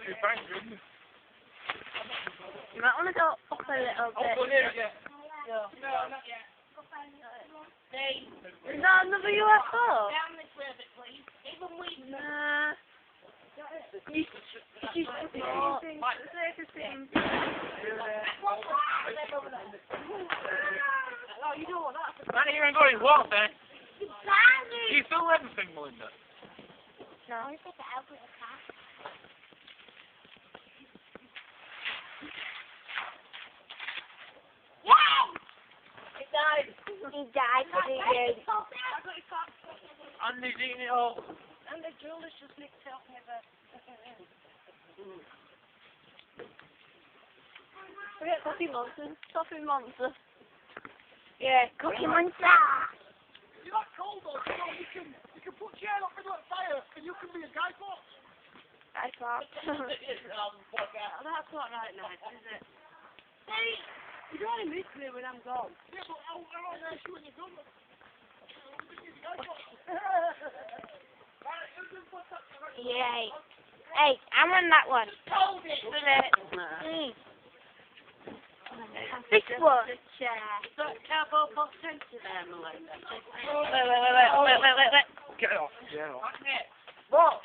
You might want to go up a little bit. No, not yet. Is that another UFO? Down this way a bit, please. Even we. Nah. You think the safest thing. Oh, you know what that's about. Man, you ain't got his what then? Daddy! You still everything, Melinda? No. Take it out with the car. Wow! He died. He died for the year. I got his cock. And he's eating it all. And the jeweler's just nicked it off me there. Forget Cookie Monster. Coffee Monster. Yeah, Cookie Monster. You're not cold though, so you can put chair up middle of the fire and you can be a guy fox. I thought. That's not right nice, is it? Hey! You don't only miss me when I'm gone. Yeah, but I'll miss you when you're gone. Yay. Hey, I'm on that one. Hold it! This one. Got cardboard box empty there, Melinda. Wait. Get it off. Get it off. What?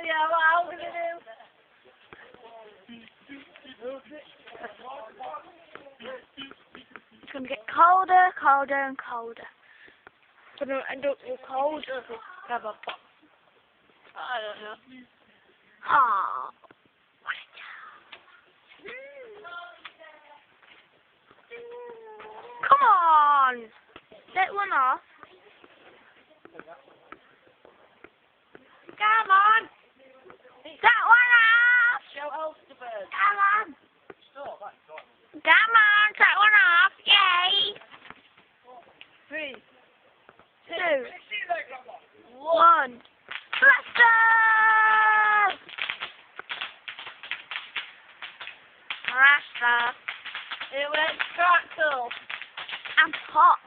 Yeah, what else are we gonna do? It's gonna get colder, and colder. It's gonna end up with cold. Have a box. I don't know. Oh, what a job. Come on! Set one off. Come on! Set one off! Show Ulsterbird. Come on! Come on, set one off! Yay! 3, 2, 1. 1. Blaster! Blaster. It went crackle. I'm hot.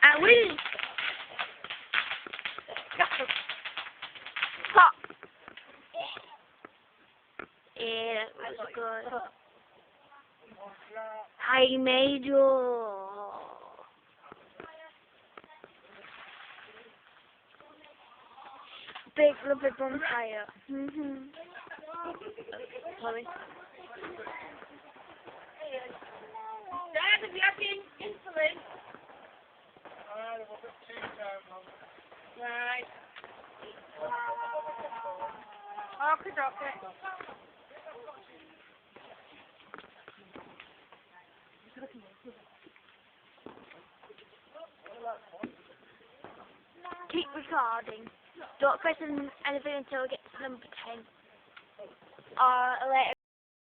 I will. Pop. Yeah, that was good. I made you. Big lovely bonfire. Sorry. Dad, have you had the insulin? Right. Okay, okay. Keep recording. Don't press anything until we get to number 10. Or later.